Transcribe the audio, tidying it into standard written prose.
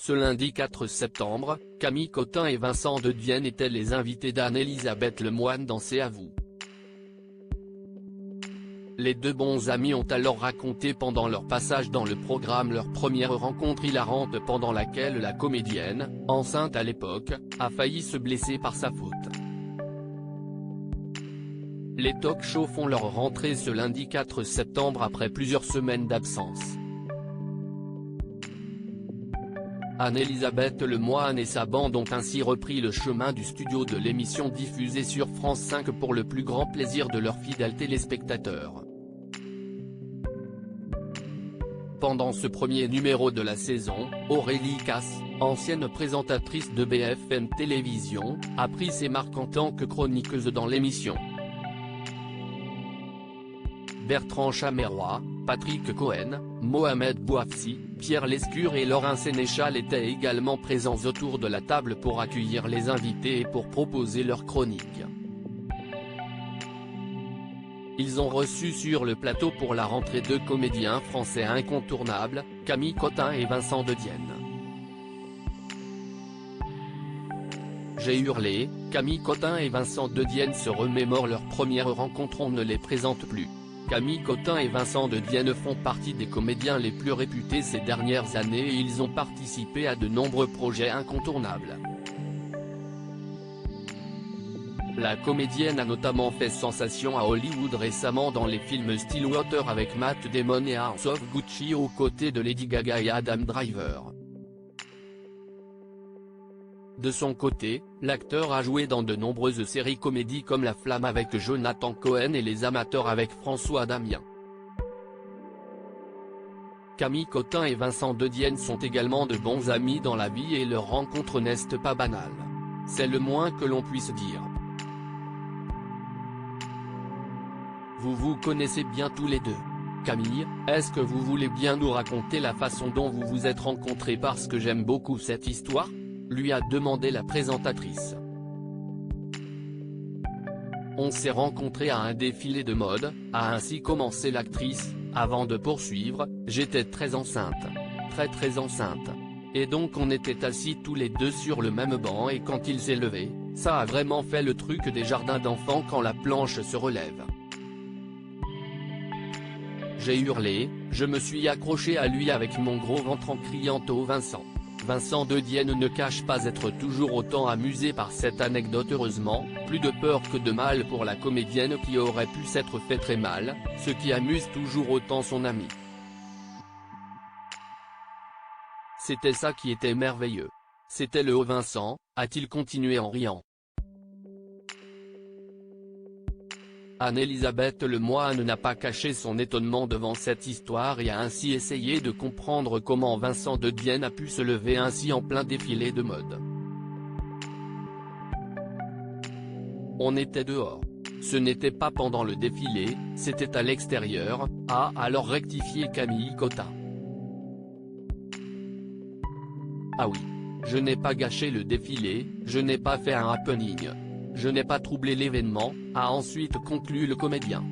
Ce lundi 4 septembre, Camille Cotin et Vincent de Dienne étaient les invités d'Anne-Elisabeth Lemoine dans C'est à vous. Les deux bons amis ont alors raconté pendant leur passage dans le programme leur première rencontre hilarante pendant laquelle la comédienne, enceinte à l'époque, a failli se blesser par sa faute. Les talk-shows font leur rentrée ce lundi 4 septembre après plusieurs semaines d'absence. Anne-Elisabeth Lemoine et sa bande ont ainsi repris le chemin du studio de l'émission diffusée sur France 5 pour le plus grand plaisir de leurs fidèles téléspectateurs. Pendant ce premier numéro de la saison, Aurélie Casse, ancienne présentatrice de BFM Télévision, a pris ses marques en tant que chroniqueuse dans l'émission. Bertrand Chameroy, Patrick Cohen, Mohamed Bouafsi, Pierre Lescure et Laurent Sénéchal étaient également présents autour de la table pour accueillir les invités et pour proposer leurs chroniques. Ils ont reçu sur le plateau pour la rentrée deux comédiens français incontournables, Camille Cotin et Vincent de Dienne. J'ai hurlé, Camille Cotin et Vincent de Dienne se remémorent leur première rencontre. On ne les présente plus. Camille Cotin et Vincent de Dienne font partie des comédiens les plus réputés ces dernières années et ils ont participé à de nombreux projets incontournables. La comédienne a notamment fait sensation à Hollywood récemment dans les films Stillwater avec Matt Damon et House of Gucci aux côtés de Lady Gaga et Adam Driver. De son côté, l'acteur a joué dans de nombreuses séries comédies comme La Flamme avec Jonathan Cohen et Les Amateurs avec François Damien. Camille Cotin et Vincent de Dienne sont également de bons amis dans la vie et leur rencontre n'est pas banale. C'est le moins que l'on puisse dire. Vous vous connaissez bien tous les deux. Camille, est-ce que vous voulez bien nous raconter la façon dont vous vous êtes rencontrés parce que j'aime beaucoup cette histoire ? Lui a demandé la présentatrice. On s'est rencontrés à un défilé de mode, a ainsi commencé l'actrice, avant de poursuivre, j'étais très enceinte. Très enceinte. Et donc on était assis tous les deux sur le même banc et quand il s'est levé, ça a vraiment fait le truc des jardins d'enfants quand la planche se relève. J'ai hurlé, je me suis accroché à lui avec mon gros ventre en criant au Vincent. Vincent de Dienne ne cache pas être toujours autant amusé par cette anecdote. Heureusement, plus de peur que de mal pour la comédienne qui aurait pu s'être fait très mal, ce qui amuse toujours autant son ami. C'était ça qui était merveilleux. C'était le haut Vincent, a-t-il continué en riant. Anne-Elisabeth Lemoine n'a pas caché son étonnement devant cette histoire et a ainsi essayé de comprendre comment Vincent de Dienne a pu se lever ainsi en plein défilé de mode. On était dehors. Ce n'était pas pendant le défilé, c'était à l'extérieur, a alors rectifié Camille Cotin. Ah oui. Je n'ai pas gâché le défilé, je n'ai pas fait un happening. Je n'ai pas troublé l'événement, a ensuite conclu le comédien.